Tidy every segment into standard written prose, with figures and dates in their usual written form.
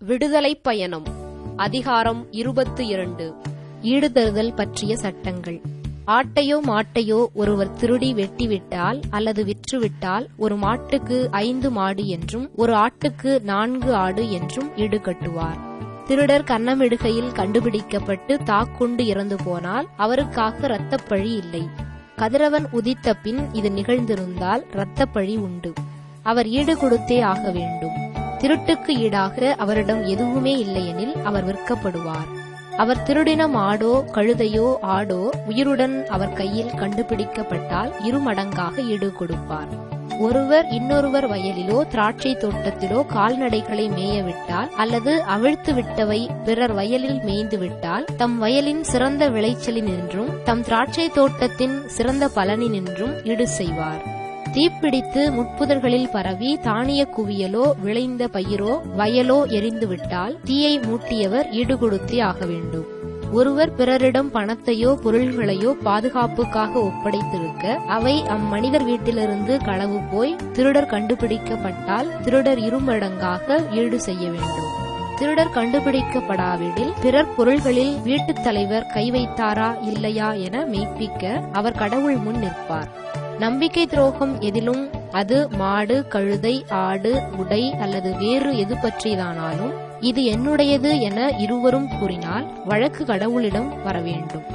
விடுதலைப் பயணம். அதிகாரம் 22. ஈடுதருதல் பற்றிய சட்டங்கள். ஆட்டையோ மாட்டையோ ஒருவர் திருடி வெட்டிவிட்டால் அல்லது விற்றுவிட்டால் ஒரு மாட்டுக்கு 5 மாடு என்றும் ஒரு ஆட்டுக்கு 4 ஆடு என்றும் ஈடுகட்டுவார். திருடர் கன்னமிடுகையில் கண்டுபிடிக்கப்பட்டு தாக்குண்டு இறந்து போனால் அவருக்காக இரத்தப்பழி இல்லை. கதிரவன் உதித்த பின் இது நிகழ்ந்திருந்தால் இரத்தப்பழி உண்டு. அவர் ஈடு கொடுத்தே ஆக வேண்டும். திருட்டுக்கு ஈடாக அவரிடம் எதுவுமே இல்லையெனில் அவர் விற்கப்படுவார். அவர் திருடின மாடோ கழுதையோ ஆடோ உயிருடன் அவர் கையில் கண்டுபிடிக்கப்பட்டால் 2 மடங்காக ஈடு கொடுப்பார். ஒருவர் இன்னொருவர் வயலிலோ திராட்சை தோட்டத்திலோ கால்நடைகளை மேயவிட்டால் அல்லது அவிழ்த்து விட்டவை பிறர் வயலில் மேய்ந்துவிட்டால் தம் வயலின் சிறந்த விளைச்சலினின்றும் தம் திராட்சை தோட்டத்தின் சிறந்த பலனினின்றும் ஈடு செய்வார். தீப்பிடித்து முட்புதர்களில் பரவி தானிய குவியலோ விளைந்த பயிரோ வயலோ எரிந்துவிட்டால் தீயை மூட்டியவர் ஈடுகொடுத்தே ஆக வேண்டும். ஒருவர் பிறரிடம் பணத்தையோ பொருள்களையோ பாதுகாப்புக்காக ஒப்படைத்திருக்க அவை அம்மனிதர் வீட்டிலிருந்து களவு போய் திருடர் கண்டுபிடிக்கப்பட்டால் திருடர் 2 மடங்காக ஈடு செய்ய வேண்டும். திருடர் கண்டுபிடிக்கப்படாவிடில் பிறர் பொருள்களில் வீட்டுத் தலைவர் கை வைத்தாரா இல்லையா என மெய்ப்பிக்க அவர் கடவுள் முன் நிற்பார். நம்பிக்கை துரோகம் எதிலும், அது மாடு கழுதை ஆடு உடை அல்லது வேறு எது பற்றியதானாலும் இது என்னுடையது என இருவரும் கூறினால் வழக்கு கடவுளிடம் வரவேண்டும்.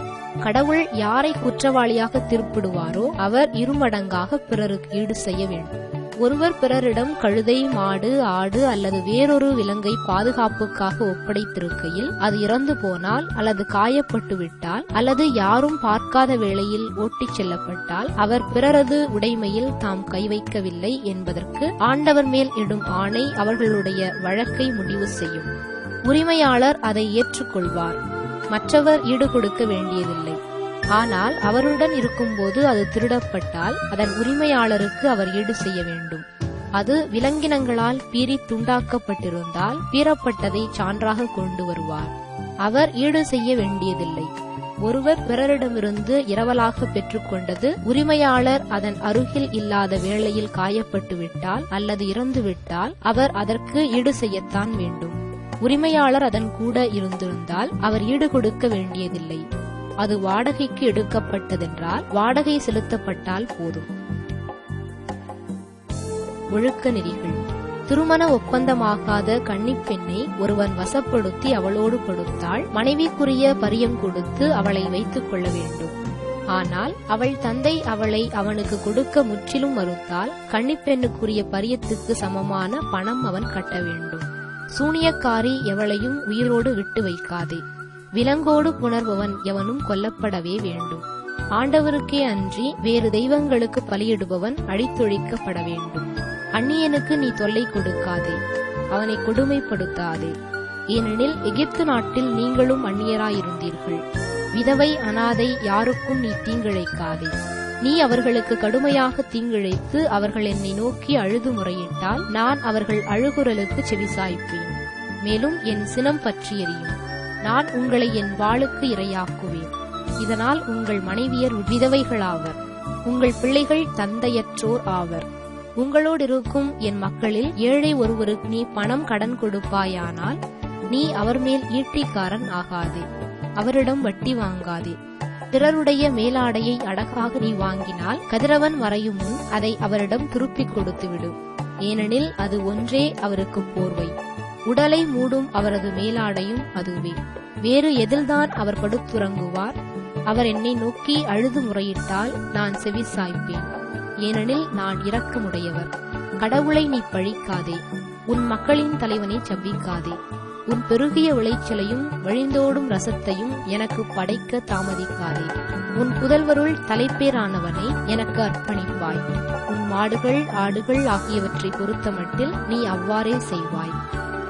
கடவுள் யாரை குற்றவாளியாக தீர்ப்பிடுவாரோ அவர் 2 மடங்காக பிறருக்கு ஈடு செய்ய வேண்டும். ஒருவர் பிறரிடம் கழுதை மாடு ஆடு அல்லது வேறொரு விலங்கை பாதுகாப்புக்காக ஒப்படைத்திருக்கையில் அது இறந்து போனால் அல்லது காயப்பட்டு விட்டால் அல்லது யாரும் பார்க்காத வேளையில் ஓட்டிச் செல்லப்பட்டால் அவர் பிறரது உடைமையில் தாம் கை வைக்கவில்லை என்பதற்கு ஆண்டவர் மேல் இடும் ஆணை அவர்களுடைய வழக்கை முடிவு செய்யும். உரிமையாளர் அதை ஏற்றுக்கொள்வார். மற்றவர் ஈடு கொடுக்க வேண்டியதில்லை. ஆனால் அவருடன் இருக்கும்போது அது திருடப்பட்டால் அதன் உரிமையாளருக்கு அவர் ஈடு செய்ய வேண்டும். அது விலங்கினங்களால் பீறி துண்டாக்கப்பட்டிருந்தால் பீறப்பட்டதை சான்றாக கொண்டு வருவார். அவர் ஈடு செய்ய வேண்டியதில்லை. ஒருவர் பிறரிடமிருந்து இரவலாக பெற்றுக்கொண்டது உரிமையாளர் அதன் அருகில் இல்லாத வேளையில் காயப்பட்டு விட்டால் அல்லது இறந்துவிட்டால் அவர் அதற்கு ஈடு செய்யத்தான் வேண்டும். உரிமையாளர் அதன் கூட இருந்திருந்தால் அவர் ஈடு கொடுக்க வேண்டியதில்லை. அது வாடகைக்கு எடுக்கப்பட்டதென்றால் வாடகை செலுத்தப்பட்டால் போதும். ஒழுக்க நெறிகள். திருமண ஒப்பந்தமாகாத கன்னிப்பெண்ணை ஒருவன் வசப்படுத்தி அவளோடு கொடுத்தால் மனைவிக்குரிய பரியம் கொடுத்து அவளை வைத்துக் கொள்ள வேண்டும். ஆனால் அவள் தந்தை அவளை அவனுக்கு கொடுக்க முற்றிலும் மறுத்தால் கன்னிப்பெண்ணுக்குரிய பரியத்துக்கு சமமான பணம் அவன் கட்ட வேண்டும். சூனியக்காரி எவளையும் உயிரோடு விட்டு வைக்காதே. விலங்கோடு புணர்பவன் எவனும் கொல்லப்படவே வேண்டும். ஆண்டவருக்கே அன்றி வேறு தெய்வங்களுக்கு பலியிடுபவன் அழித்தொழிக்கப்பட வேண்டும். அந்நியனுக்கு நீ தொல்லை கொடுக்காதே, அவனை கொடுமைப்படுத்தாதே. ஏனெனில் எகிப்து நாட்டில் நீங்களும் அந்நியராயிருந்தீர்கள். விதவை அனாதை யாருக்கும் நீ தீங்கிழைக்காதே. நீ அவர்களுக்கு கடுமையாக தீங்கிழைத்து அவர்கள் என்னை நோக்கி அழுது முறையிட்டால் நான் அவர்கள் அழுகுரலுக்கு செவிசாய்ப்பேன். மேலும் என் சினம் பற்றி எரியும். நான் உங்களை என் வாளுக்கு இரையாக்குவேன். இதனால் உங்கள் மனைவியர் விதவைகளாவர், உங்கள் பிள்ளைகள் தந்தையற்றோர் ஆவர். உங்களோடு இருக்கும் என் மக்களில் ஏழை ஒருவருக்கு நீ பணம் கடன் கொடுப்பாயானால் நீ அவர் மேல் ஈட்டிக்காரன் ஆகாதே. அவரிடம் வட்டி வாங்காதே. பிறருடைய மேலாடையை அடகாக நீ வாங்கினால் கதிரவன் மறையும் முன் அதை அவரிடம் திருப்பிக் கொடுத்துவிடு. ஏனெனில் அது ஒன்றே அவருக்கு போர்வை. உடலை மூடும் அவரது மேலாடையும் அதுவே. வேறு எதில்தான் அவர் படுத்துறங்குவார்? அவர் என்னை நோக்கி அழுது முறையிட்டால் நான் செவி சாய்ப்பேன். ஏனெனில் நான் இரக்கமுடையவர். கடவுளை நீ பழிக்காதே. உன் மக்களின் தலைவனை சபிக்காதே. உன் பெருகிய விளைச்சலையும் வழிந்தோடும் ரசத்தையும் எனக்கு படைக்க தாமதிக்காதே. உன் புதல்வருள் தலைப்பேரானவனை எனக்கு அர்ப்பணிப்பாய். உன் மாடுகள் ஆடுகள் ஆகியவற்றை பொறுத்தமட்டில் நீ அவ்வாறே செய்வாய்.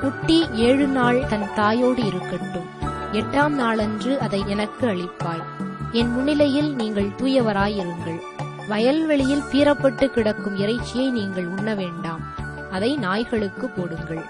குட்டி 7 நாள் தன் தாயோடு இருக்கட்டும். 8ஆம் நாளன்று அதை எனக்கு அளிப்பாய். என் முன்னிலையில் நீங்கள் தூயவராயிருங்கள். வயல்வெளியில் பீறப்பட்டு கிடக்கும் இறைச்சியை நீங்கள் உண்ண வேண்டாம். அதை நாய்களுக்கு போடுங்கள்.